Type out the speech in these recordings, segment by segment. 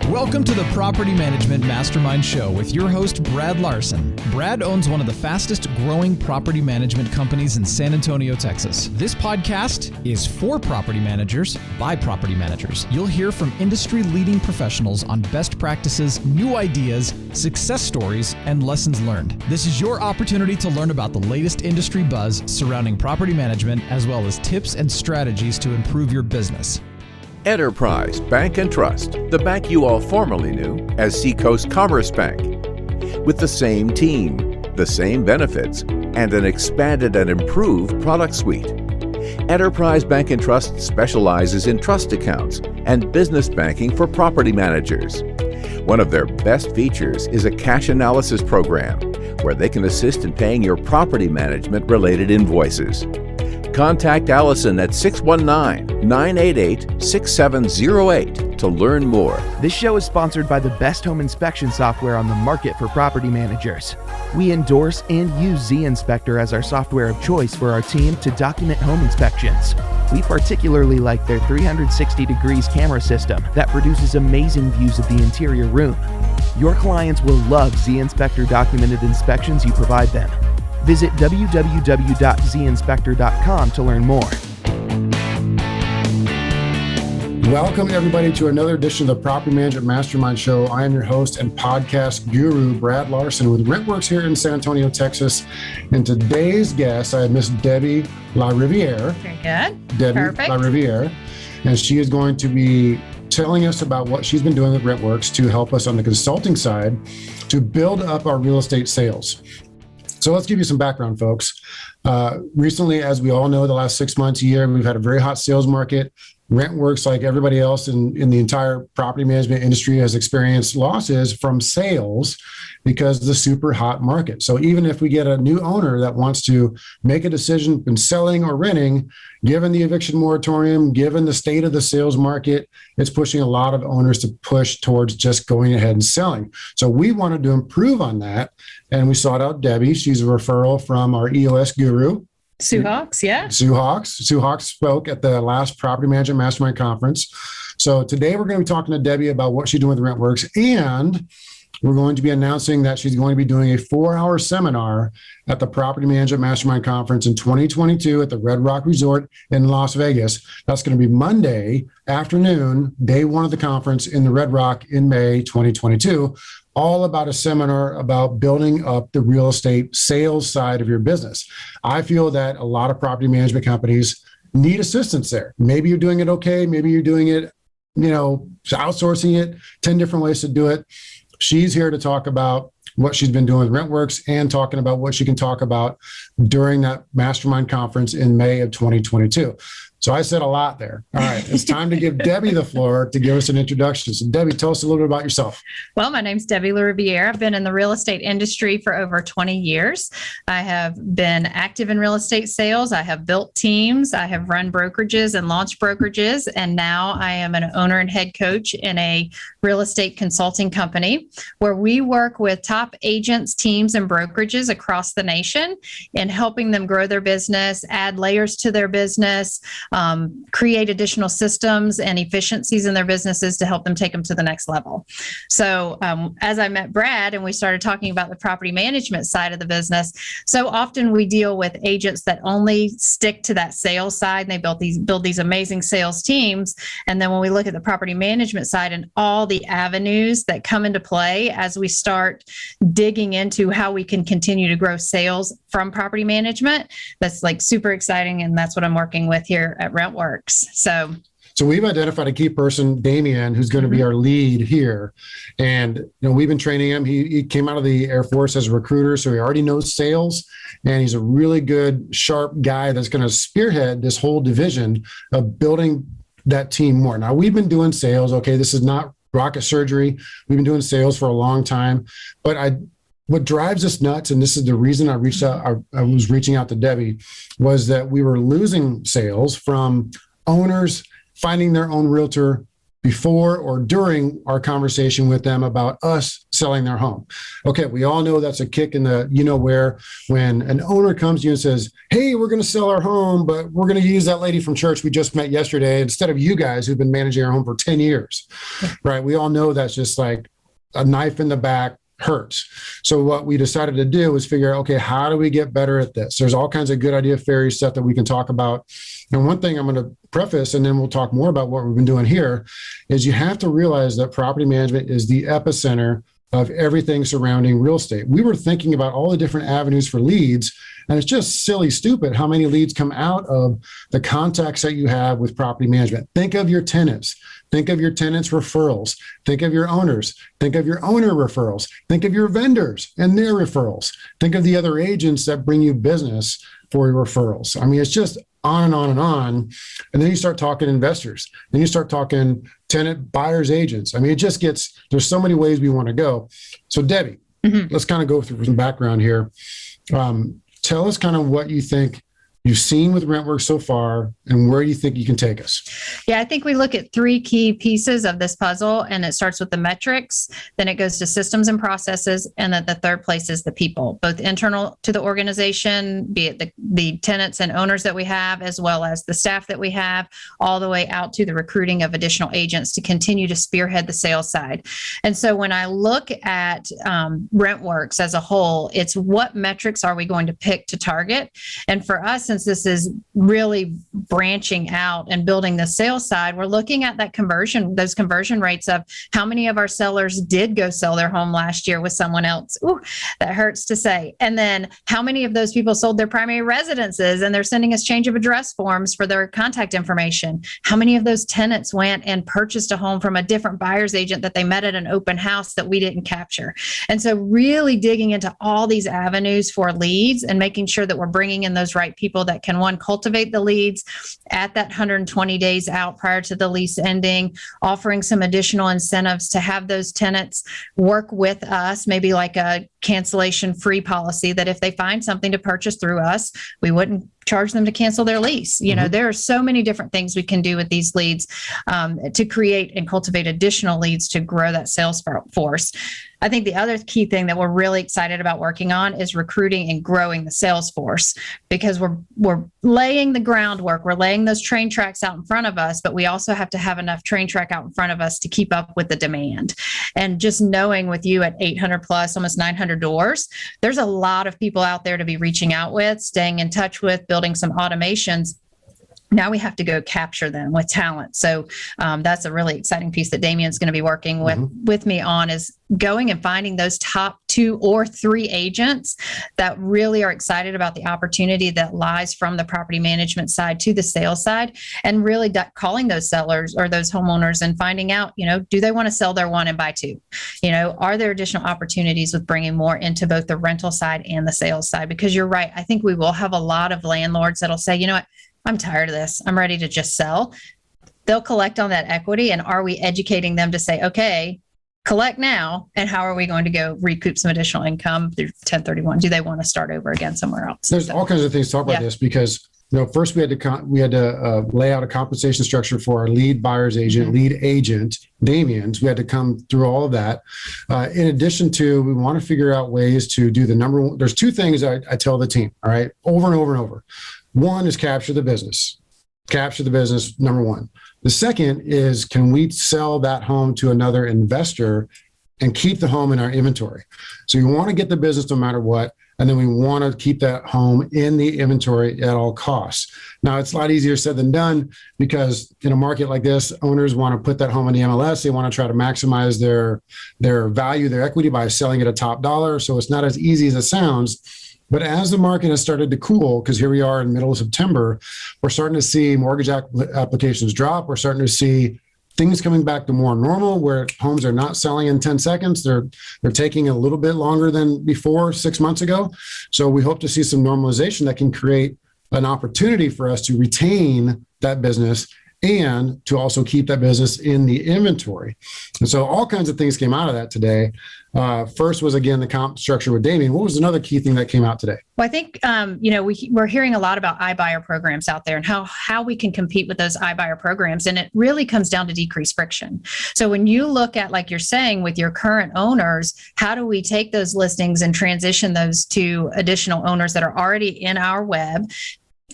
Welcome to the Property Management Mastermind Show with your host, Brad Larson. Brad owns one of the fastest growing property management companies in San Antonio, Texas. This podcast is for property managers by property managers. You'll hear from industry-leading professionals on best practices, new ideas, success stories, and lessons learned. This is your opportunity to learn about the latest industry buzz surrounding property management, as well as tips and strategies to improve your business. Enterprise Bank and Trust, the bank you all formerly knew as Seacoast Commerce Bank. With the same team, the same benefits, and an expanded and improved product suite. Enterprise Bank and Trust specializes in trust accounts and business banking for property managers. One of their best features is a cash analysis program where they can assist in paying your property management-related invoices. Contact Allison at 619-988-6708 to learn more. This show is sponsored by the best home inspection software on the market for property managers. We endorse and use Z-Inspector as our software of choice for our team to document home inspections. We particularly like their 360 degrees camera system that produces amazing views of the interior room. Your clients will love Z-Inspector documented inspections you provide them. Visit www.zinspector.com to learn more. Welcome, everybody, to another edition of the Property Management Mastermind Show. I am your host and podcast guru, Brad Larson, with RentWorks here in San Antonio, Texas. And today's guest, I have Miss Debbie LaRiviere. Very good. Debbie Perfect. LaRiviere. And she is going to be telling us about what she's been doing with RentWorks to help us on the consulting side to build up our real estate sales. So let's give you some background, folks. Recently, as we all know, the last 6 months, a year, we've had a very hot sales market. RentWorks, like everybody else in the entire property management industry, has experienced losses from sales because of the super hot market. So even if we get a new owner that wants to make a decision in selling or renting, given the eviction moratorium, given the state of the sales market, it's pushing a lot of owners to push towards just going ahead and selling. So we wanted to improve on that, and we sought out Debbie. She's a referral from our EOS guru, Sue Hawks, yeah. Sue Hawks. Sue Hawks spoke at the last Property Management Mastermind Conference. So today we're going to be talking to Debbie about what she's doing with RentWorks, and we're going to be announcing that she's going to be doing a 4-hour seminar at the Property Management Mastermind Conference in 2022 at the Red Rock Resort in Las Vegas. That's going to be Monday afternoon, day one of the conference in the Red Rock in May 2022. All about a seminar about building up the real estate sales side of your business. I feel that a lot of property management companies need assistance there. Maybe you're doing it okay. Maybe you're doing it, outsourcing it, 10 different ways to do it. She's here to talk about what she's been doing with RentWorks and talking about what she can talk about during that mastermind conference in May of 2022. So I said a lot there. All right, it's time to give Debbie the floor to give us an introduction. So Debbie, tell us a little bit about yourself. Well, my name's Debbie LaRiviere. I've been in the real estate industry for over 20 years. I have been active in real estate sales. I have built teams. I have run brokerages and launched brokerages. And now I am an owner and head coach in a real estate consulting company where we work with top agents, teams, and brokerages across the nation in helping them grow their business, add layers to their business, create additional systems and efficiencies in their businesses to help them take them to the next level. So as I met Brad and we started talking about the property management side of the business, so often we deal with agents that only stick to that sales side, and they build these amazing sales teams. And then when we look at the property management side and all the avenues that come into play as we start digging into how we can continue to grow sales from property management, that's like super exciting. And that's what I'm working with here at RentWorks. So we've identified a key person, Damien, who's going to be our lead here. And we've been training him. He came out of the Air Force as a recruiter, so he already knows sales. And he's a really good, sharp guy that's going to spearhead this whole division of building that team more. Now, we've been doing sales. Okay, this is not rocket surgery. We've been doing sales for a long time. But what drives us nuts, and this is the reason I was reaching out to Debbie, was that we were losing sales from owners finding their own realtor, before or during our conversation with them about us selling their home. Okay, we all know that's a kick in the where when an owner comes to you and says, hey, we're going to sell our home, but we're going to use that lady from church we just met yesterday instead of you guys who've been managing our home for 10 years, right? We all know that's just like a knife in the back, hurts. So what we decided to do was figure out, okay, how do we get better at this? There's all kinds of good idea fairy stuff that we can talk about. And one thing I'm going to preface, and then we'll talk more about what we've been doing here, is you have to realize that property management is the epicenter of everything surrounding real estate. We were thinking about all the different avenues for leads, and it's just silly stupid how many leads come out of the contacts that you have with property management. Think of your tenants. Think of your tenants' referrals. Think of your owners. Think of your owner referrals. Think of your vendors and their referrals. Think of the other agents that bring you business for your referrals. I mean, it's just on and on and on. And then you start talking investors. Then you start talking tenant buyers agents. I mean, it just gets, there's so many ways we want to go. So Debbie, let's kind of go through some background here. Tell us kind of what you think you've seen with RentWorks so far, and where do you think you can take us? Yeah, I think we look at three key pieces of this puzzle, and it starts with the metrics, then it goes to systems and processes, and then the third place is the people, both internal to the organization, be it the tenants and owners that we have, as well as the staff that we have, all the way out to the recruiting of additional agents to continue to spearhead the sales side. And so when I look at RentWorks as a whole, it's what metrics are we going to pick to target? And for us, since this is really branching out and building the sales side, we're looking at that conversion, those conversion rates of how many of our sellers did go sell their home last year with someone else. Ooh, that hurts to say. And then how many of those people sold their primary residences and they're sending us change of address forms for their contact information? How many of those tenants went and purchased a home from a different buyer's agent that they met at an open house that we didn't capture? And so really digging into all these avenues for leads and making sure that we're bringing in those right people that can, one, cultivate the leads at that 120 days out prior to the lease ending, offering some additional incentives to have those tenants work with us, maybe like a cancellation free policy that if they find something to purchase through us, we wouldn't charge them to cancel their lease. You know, there are so many different things we can do with these leads to create and cultivate additional leads to grow that sales force. I think the other key thing that we're really excited about working on is recruiting and growing the sales force, because we're laying the groundwork, we're laying those train tracks out in front of us, but we also have to have enough train track out in front of us to keep up with the demand. And just knowing with you at 800 plus, almost 900 doors, there's a lot of people out there to be reaching out with, staying in touch with, building some automations. Now we have to go capture them with talent. So that's a really exciting piece that Damien's going to be working with me on, is going and finding those top 2 or 3 agents that really are excited about the opportunity that lies from the property management side to the sales side, and really calling those sellers or those homeowners and finding out, do they want to sell their 1 and buy 2? Are there additional opportunities with bringing more into both the rental side and the sales side? Because you're right. I think we will have a lot of landlords that'll say, you know what, I'm tired of this. I'm ready to just sell. They'll collect on that equity. And are we educating them to say, okay, collect now, and how are we going to go recoup some additional income through 1031? Do they want to start over again somewhere else? There's all kinds of things to talk about this, because first we had to lay out a compensation structure for our lead buyer's agent, lead agent, Damien's. We had to come through all of that. In addition to, we want to figure out ways to do the number one. There's 2 things I tell the team, all right, over and over and over. One is capture the business. Capture the business, number one. The second is, can we sell that home to another investor and keep the home in our inventory? So you want to get the business no matter what, and then we want to keep that home in the inventory at all costs. Now, it's a lot easier said than done, because in a market like this, owners want to put that home in the MLS. They want to try to maximize their value, their equity, by selling it at top dollar. So it's not as easy as it sounds. But as the market has started to cool, because here we are in the middle of September, we're starting to see mortgage applications drop. We're starting to see things coming back to more normal, where homes are not selling in 10 seconds. They're taking a little bit longer than before 6 months ago. So we hope to see some normalization that can create an opportunity for us to retain that business and to also keep that business in the inventory. And so all kinds of things came out of that today. First was, again, the comp structure with Damien. What was another key thing that came out today? Well, I think, we're hearing a lot about iBuyer programs out there and how we can compete with those iBuyer programs. And it really comes down to decreased friction. So when you look at, like you're saying, with your current owners, how do we take those listings and transition those to additional owners that are already in our web,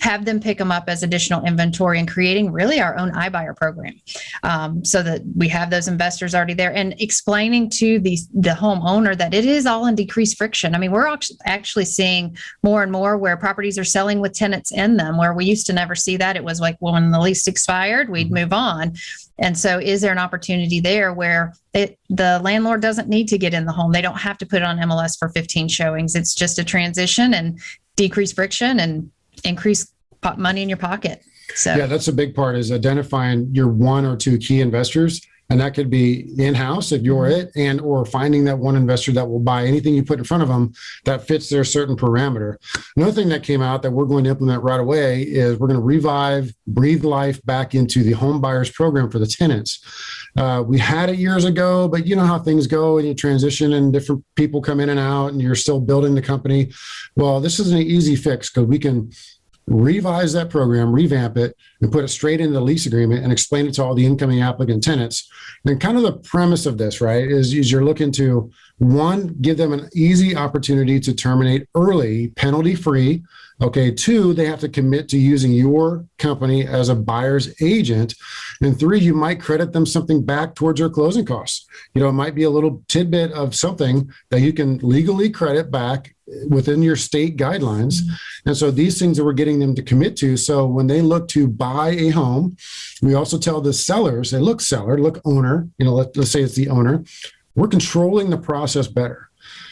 have them pick them up as additional inventory, and creating really our own iBuyer program, so that we have those investors already there, and explaining to the homeowner that it is all in decreased friction. I mean, we're actually seeing more and more where properties are selling with tenants in them, where we used to never see that. It was like, well, when the lease expired, we'd move on. And so is there an opportunity there where the landlord doesn't need to get in the home? They don't have to put it on MLS for 15 showings. It's just a transition and decrease friction and increase money in your pocket. So yeah, that's a big part, is identifying your one or two key investors. And that could be in-house if you're it, and or finding that one investor that will buy anything you put in front of them that fits their certain parameter. Another thing that came out that we're going to implement right away is we're going to breathe life back into the home buyers program for the tenants. We had it years ago, but you know how things go, and you transition and different people come in and out, and you're still building the company. Well, this is an easy fix, because we can revise that program, revamp it, and put it straight into the lease agreement and explain it to all the incoming applicant tenants. And kind of the premise of this, right, is you're looking to, one, give them an easy opportunity to terminate early, penalty-free. Okay, two, they have to commit to using your company as a buyer's agent. And three, you might credit them something back towards their closing costs. You know, it might be a little tidbit of something that you can legally credit back within your state guidelines. And so these things that we're getting them to commit to. So when they look to buy a home, we also tell the sellers, say, look, seller, look, owner, let's say it's the owner, we're controlling the process better.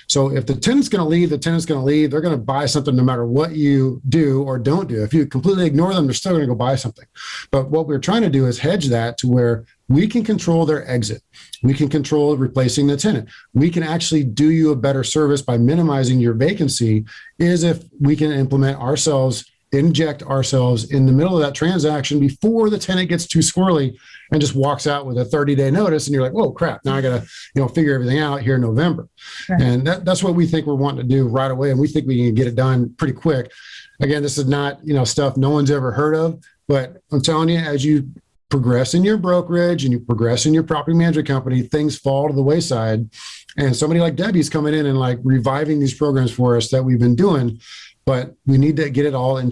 So if the tenant's going to leave, the tenant's going to leave. They're going to buy something no matter what you do or don't do. If you completely ignore them, they're still going to go buy something. But what we're trying to do is hedge that to where we can control their exit. We can control replacing the tenant. We can actually do you a better service by minimizing your vacancy, is if we can inject ourselves in the middle of that transaction before the tenant gets too squirrely and just walks out with a 30-day notice, and you're like, whoa, crap, now I got to figure everything out here in November. Right. And that's what we think we're wanting to do right away, and we think we can get it done pretty quick. Again, this is not stuff no one's ever heard of, but I'm telling you, as you progress in your brokerage and you progress in your property management company, things fall to the wayside. And somebody like Debbie's coming in and like reviving these programs for us that we've been doing, but we need to get it all in.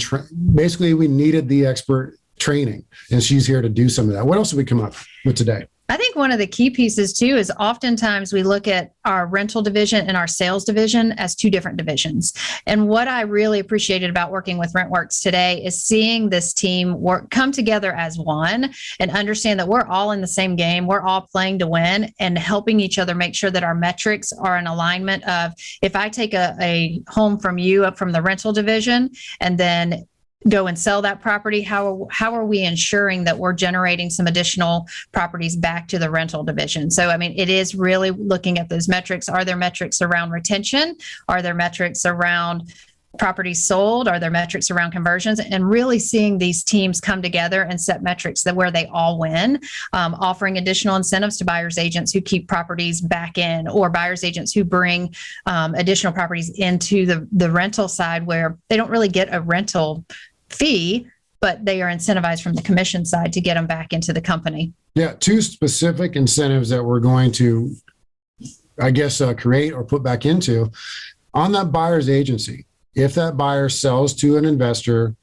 Basically, we needed the expert training, and she's here to do some of that. What else did we come up with today? I think one of the key pieces too is oftentimes we look at our rental division and our sales division as two different divisions. And what I really appreciated about working with RentWorks today is seeing this team come together as one and understand that we're all in the same game. We're all playing to win, and helping each other make sure that our metrics are in alignment of, if I take a home from you up from the rental division and then go and sell that property, how are we ensuring that we're generating some additional properties back to the rental division? So, I mean, it is really looking at those metrics. Are there metrics around retention? Are there metrics around properties sold? Are there metrics around conversions? And really seeing these teams come together and set metrics that where they all win, offering additional incentives to buyers agents who keep properties back in, or buyers agents who bring additional properties into the rental side, where they don't really get a rental fee, but they are incentivized from the commission side to get them back into the company. Yeah, two specific incentives that we're going to, create or put back into on that buyer's agency. If that buyer sells to an investor,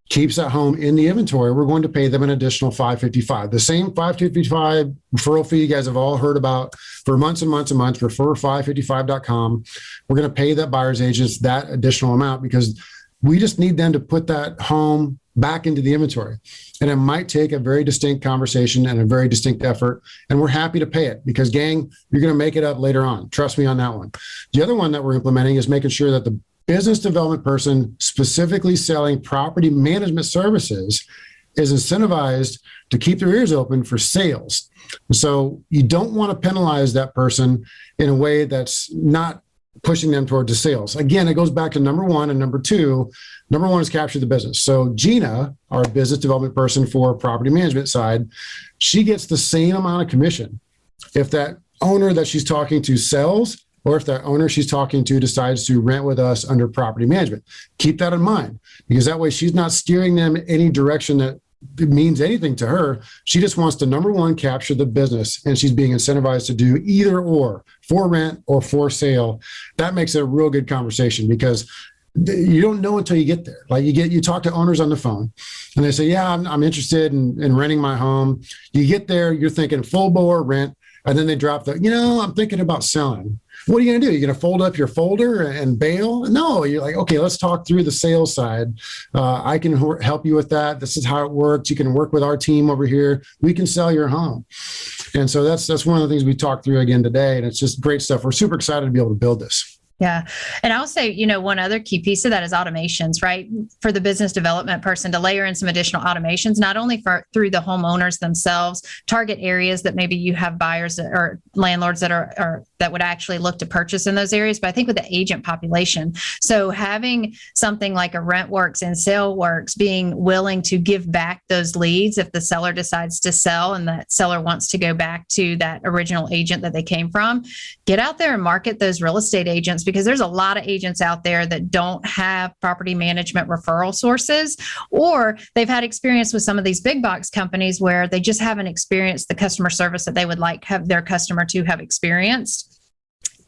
keeps that home in the inventory, we're going to pay them an additional $555. The same $555 referral fee you guys have all heard about for months and months and months. Refer555.com. We're going to pay that buyer's agents that additional amount, because we just need them to put that home back into the inventory. And it might take a very distinct conversation and a very distinct effort. And we're happy to pay it, because, gang, you're going to make it up later on. Trust me on that one. The other one that we're implementing is making sure that the business development person specifically selling property management services is incentivized to keep their ears open for sales. So you don't want to penalize that person in a way that's not pushing them towards the sales. Again, it goes back to number one and number two. Number one is capture the business. So Gina, our business development person for property management side, she gets the same amount of commission if that owner that she's talking to sells, or if that owner she's talking to decides to rent with us under property management. Keep that in mind, because that way she's not steering them any direction that it means anything to her. She just wants to, number one, capture the business, and she's being incentivized to do either or, for rent or for sale. That makes it a real good conversation, because you don't know until you get there. Like you talk to owners on the phone and they say, yeah, I'm interested in renting my home. You get there, you're thinking full bore rent. And then they drop I'm thinking about selling. What are you going to do? You're going to fold up your folder and bail? No, you're like, okay, let's talk through the sales side. I can help you with that. This is how it works. You can work with our team over here. We can sell your home. And so that's one of the things we talked through again today. And it's just great stuff. We're super excited to be able to build this. Yeah. And I'll say, one other key piece of that is automations, right? For the business development person to layer in some additional automations, not only through the homeowners themselves, target areas that maybe you have buyers or landlords that would actually look to purchase in those areas, but I think with the agent population. So having something like a RentWorks and SaleWorks being willing to give back those leads if the seller decides to sell and that seller wants to go back to that original agent that they came from, get out there and market those real estate agents, because there's a lot of agents out there that don't have property management referral sources, or they've had experience with some of these big box companies where they just haven't experienced the customer service that they would like have their customer to have experienced.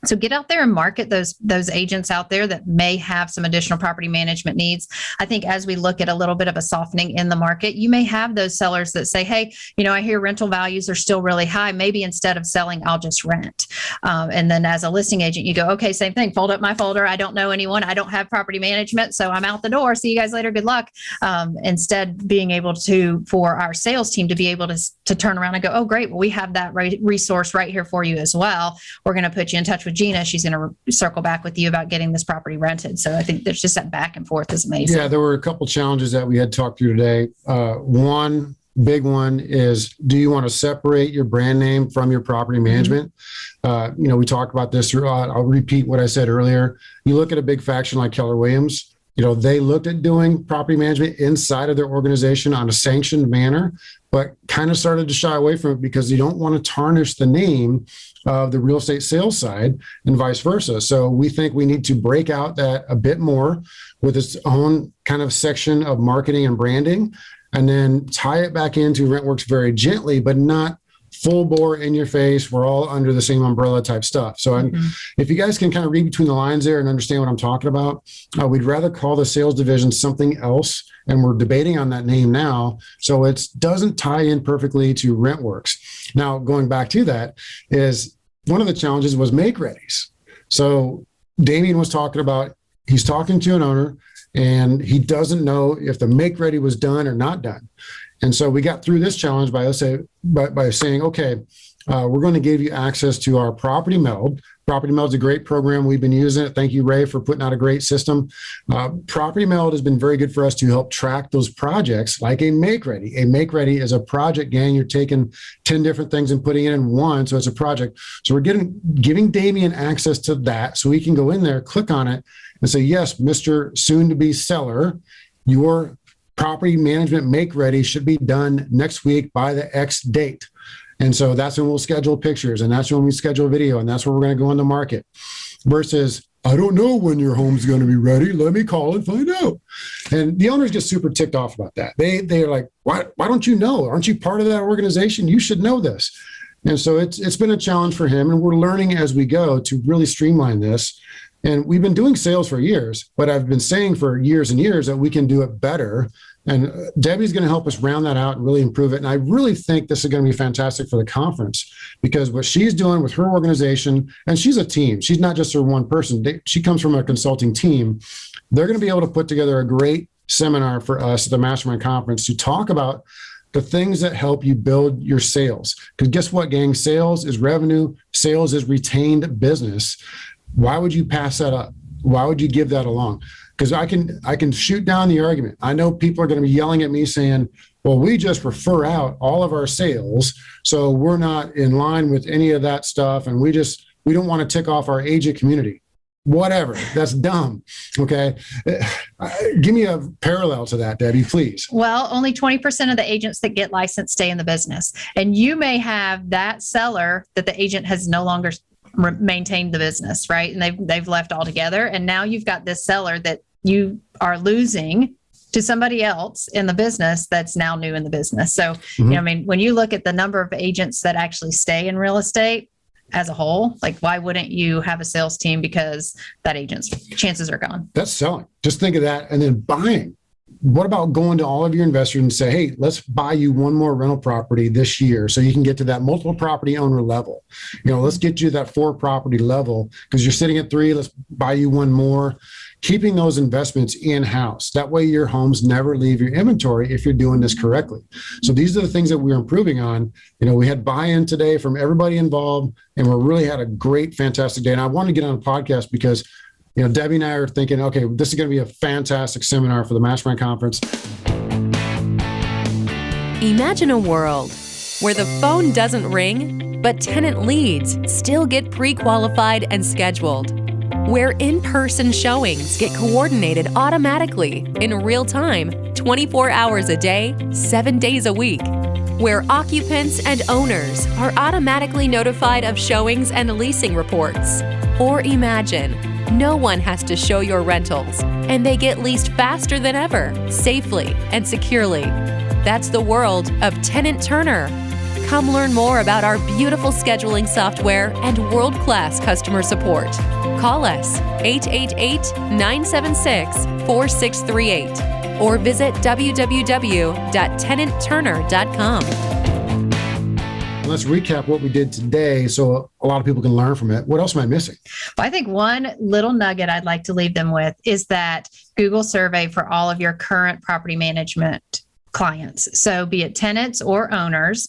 So get out there and market those agents out there that may have some additional property management needs. I think as we look at a little bit of a softening in the market, you may have those sellers that say, hey, I hear rental values are still really high. Maybe instead of selling, I'll just rent. And then as a listing agent, you go, okay, same thing. Fold up my folder. I don't know anyone. I don't have property management. So I'm out the door. See you guys later. Good luck. Instead, being able for our sales team to be able to turn around and go, oh, great. Well, we have that resource right here for you as well. We're going to put you in touch with Gina. She's going to circle back with you about getting this property rented. So I think there's just that back and forth is amazing. Yeah, there were a couple challenges that we had talked through today. One big one is, do you want to separate your brand name from your property management? We talked about this throughout. I'll repeat what I said earlier. You look at a big faction like Keller Williams. They looked at doing property management inside of their organization on a sanctioned manner, but kind of started to shy away from it because you don't want to tarnish the name of the real estate sales side and vice versa. So we think we need to break out that a bit more with its own kind of section of marketing and branding, and then tie it back into RentWorks very gently, but not full bore in your face. We're all under the same umbrella type stuff. So if you guys can kind of read between the lines there and understand what I'm talking about, we'd rather call the sales division something else. And we're debating on that name now. So it doesn't tie in perfectly to RentWorks. Now, going back to that is one of the challenges was make readies. So Damien was talking about, he's talking to an owner and he doesn't know if the make ready was done or not done. And so we got through this challenge by saying, okay, we're going to give you access to our Property Meld. Property Meld is a great program. We've been using it. Thank you, Ray, for putting out a great system. Property Meld has been very good for us to help track those projects like a make ready. A make ready is a project, gang. You're taking 10 different things and putting it in one. So it's a project. So we're giving Damien access to that so he can go in there, click on it and say, yes, Mr. Soon-to-be seller, your property management make ready should be done next week by the X date. And so that's when we'll schedule pictures, and that's when we schedule video, and that's where we're going to go on the market. Versus, I don't know when your home's going to be ready. Let me call and find out. And the owners get super ticked off about that. They're like, why don't you know? Aren't you part of that organization? You should know this. And so it's been a challenge for him, and we're learning as we go to really streamline this. And we've been doing sales for years, but I've been saying for years and years that we can do it better. And Debbie's going to help us round that out and really improve it. And I really think this is going to be fantastic for the conference, because what she's doing with her organization, and she's a team, she's not just her one person. She comes from a consulting team. They're going to be able to put together a great seminar for us at the Mastermind Conference to talk about the things that help you build your sales. Because guess what, gang? Sales is revenue. Sales is retained business. Why would you pass that up? Why would you give that along? Because I can shoot down the argument. I know people are going to be yelling at me saying, well, we just refer out all of our sales, so we're not in line with any of that stuff, and we don't want to tick off our agent community. whatever. That's dumb. Okay. Give me a parallel to that, Debbie, please. Well, only 20% of the agents that get licensed stay in the business. And you may have that seller that the agent has no longer maintained the business, right? And they've left altogether. And now you've got this seller that you are losing to somebody else in the business that's now new in the business. So, when you look at the number of agents that actually stay in real estate as a whole, like, why wouldn't you have a sales team? Because that agent's chances are gone. That's selling. Just think of that. And then buying. What about going to all of your investors and say, hey, let's buy you one more rental property this year so you can get to that multiple property owner level. Let's get you that 4 property level because you're sitting at 3. Let's buy you one more. Keeping those investments in-house. That way your homes never leave your inventory if you're doing this correctly. So these are the things that we're improving on. We had buy-in today from everybody involved, and we really had a great, fantastic day. And I wanted to get on a podcast because Debbie and I are thinking, okay, this is going to be a fantastic seminar for the Mastermind Conference. Imagine a world where the phone doesn't ring, but tenant leads still get pre-qualified and scheduled. Where in-person showings get coordinated automatically in real time, 24 hours a day, 7 days a week. Where occupants and owners are automatically notified of showings and leasing reports. Or imagine no one has to show your rentals, and they get leased faster than ever, safely and securely. That's the world of Tenant Turner. Come learn more about our beautiful scheduling software and world-class customer support. Call us 888-976-4638 or visit www.tenantturner.com. Let's recap what we did today so a lot of people can learn from it. What else am I missing? Well, I think one little nugget I'd like to leave them with is that Google survey for all of your current property management clients. So be it tenants or owners,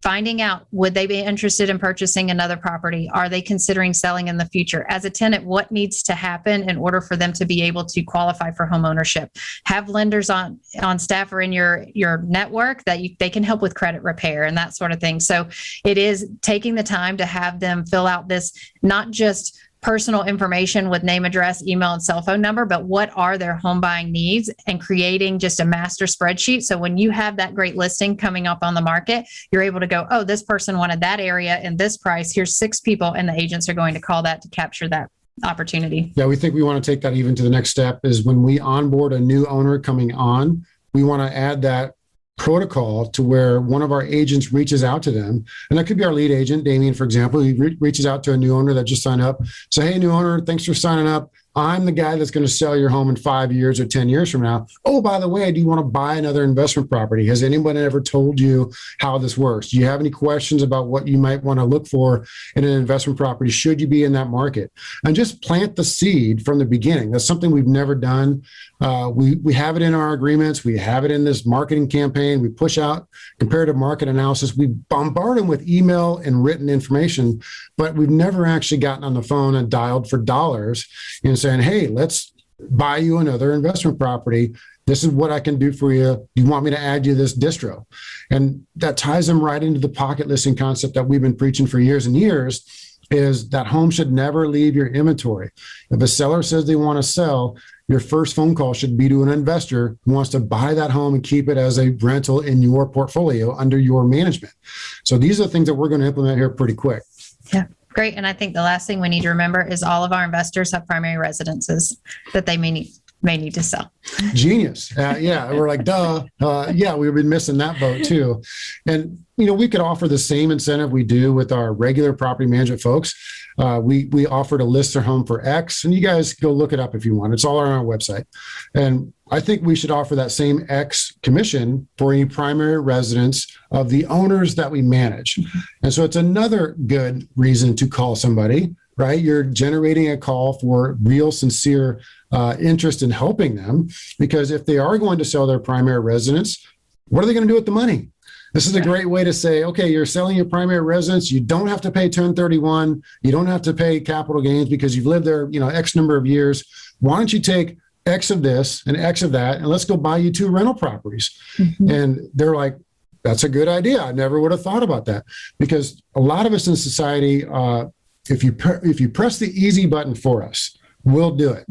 finding out, would they be interested in purchasing another property? Are they considering selling in the future? As a tenant, what needs to happen in order for them to be able to qualify for home ownership? Have lenders on staff or in your network that they can help with credit repair and that sort of thing. So it is taking the time to have them fill out this, not just personal information with name, address, email, and cell phone number, but what are their home buying needs, and creating just a master spreadsheet. So when you have that great listing coming up on the market, you're able to go, oh, this person wanted that area and this price. Here's 6 people, and the agents are going to call that to capture that opportunity. Yeah, we think we want to take that even to the next step is when we onboard a new owner coming on, we want to add that protocol to where one of our agents reaches out to them. And that could be our lead agent, Damien, for example. He reaches out to a new owner that just signed up. Say, hey, new owner, thanks for signing up. I'm the guy that's going to sell your home in 5 years or 10 years from now. Oh, by the way, do you want to buy another investment property? Has anyone ever told you how this works? Do you have any questions about what you might want to look for in an investment property? Should you be in that market? And just plant the seed from the beginning. That's something we've never done. We have it in our agreements. We have it in this marketing campaign. We push out comparative market analysis. We bombard them with email and written information, but we've never actually gotten on the phone and dialed for dollars and saying, hey, let's buy you another investment property. This is what I can do for you. You want me to add you this distro? And that ties them right into the pocket listing concept that we've been preaching for years and years, is that home should never leave your inventory. If a seller says they want to sell, your first phone call should be to an investor who wants to buy that home and keep it as a rental in your portfolio under your management. So these are the things that we're going to implement here pretty quick. Yeah. Great. And I think the last thing we need to remember is all of our investors have primary residences that they may need to sell. Genius. Yeah. We're like, duh. Yeah, we've been missing that boat too. And, we could offer the same incentive we do with our regular property management folks. We offer to list their home for X, and you guys go look it up if you want. It's all on our website. And I think we should offer that same X commission for any primary residence of the owners that we manage. Mm-hmm. And so it's another good reason to call somebody, right? You're generating a call for real, sincere interest in helping them, because if they are going to sell their primary residence, what are they going to do with the money? This is a great way to say, okay, you're selling your primary residence. You don't have to pay 1031. You don't have to pay capital gains because you've lived there, X number of years. Why don't you take X of this and X of that, and let's go buy you 2 rental properties? Mm-hmm. And they're like, that's a good idea. I never would have thought about that, because a lot of us in society, if you press the easy button for us, we'll do it.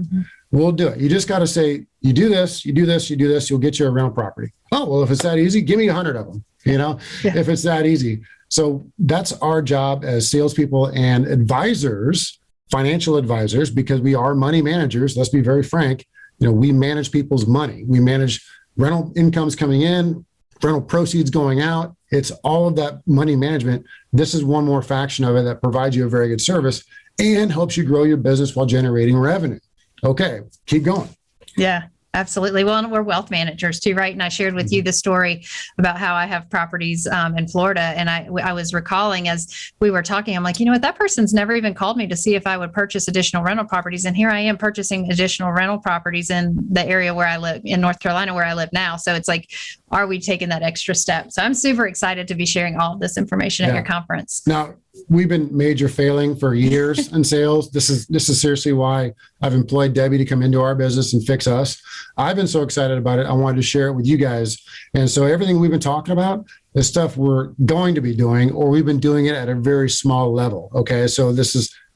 We'll do it. You just got to say, you do this, you do this, you do this, you'll get you a rental property. Oh, well, if it's that easy, give me 100 of them, if it's that easy. So that's our job as salespeople and advisors, financial advisors, because we are money managers. Let's be very frank. We manage people's money. We manage rental incomes coming in, rental proceeds going out. It's all of that money management. This is one more faction of it that provides you a very good service and helps you grow your business while generating revenue. Okay, keep going. Yeah, absolutely. Well, and we're wealth managers too, right? And I shared with you the story about how I have properties in Florida. And I was recalling as we were talking, I'm like, you know what, that person's never even called me to see if I would purchase additional rental properties. And here I am purchasing additional rental properties in the area where I live, in North Carolina, where I live now. So it's like, are we taking that extra step? So I'm super excited to be sharing all of this information at your conference. Now, we've been major failing for years in sales. This is seriously why I've employed Debbie to come into our business and fix us. I've been so excited about it. I wanted to share it with you guys. And so everything we've been talking about is stuff we're going to be doing, or we've been doing it at a very small level. Okay. So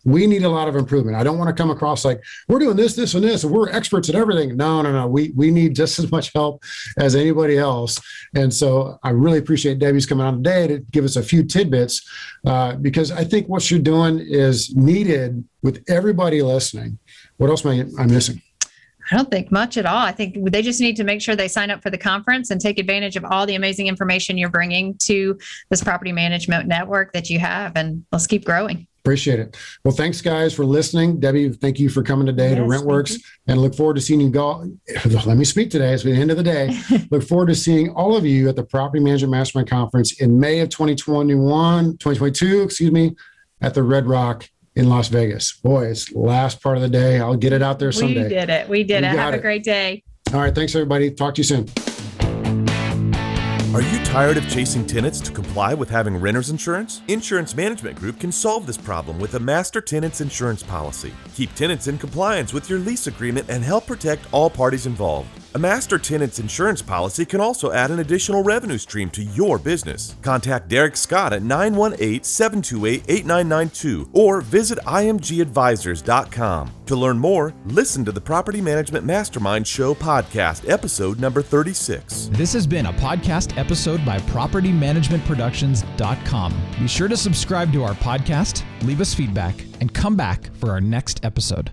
we need a lot of improvement. I don't want to come across like we're doing this, this, and this, and we're experts at everything. No. We need just as much help as anybody else. And so I really appreciate Debbie's coming on today to give us a few tidbits because I think what you're doing is needed with everybody listening. What else am I missing? I don't think much at all. I think they just need to make sure they sign up for the conference and take advantage of all the amazing information you're bringing to this property management network that you have. And let's keep growing. Appreciate it. Well, thanks, guys, for listening. Debbie, thank you for coming today to RentWorks, and look forward to seeing you go. Let me speak today. It's the end of the day. Look forward to seeing all of you at the Property Management Mastermind Conference in May of 2022, at the Red Rock in Las Vegas. Boy, it's the last part of the day. I'll get it out there someday. We did it. Have a great day. All right. Thanks, everybody. Talk to you soon. Are you tired of chasing tenants to comply with having renter's insurance? Insurance Management Group can solve this problem with a master tenants insurance policy. Keep tenants in compliance with your lease agreement and help protect all parties involved. A master tenants insurance policy can also add an additional revenue stream to your business. Contact Derek Scott at 918-728-8992 or visit imgadvisors.com. To learn more, listen to the Property Management Mastermind Show podcast, episode number 36. This has been a podcast episode by PropertyManagementProductions.com. Be sure to subscribe to our podcast, leave us feedback, and come back for our next episode.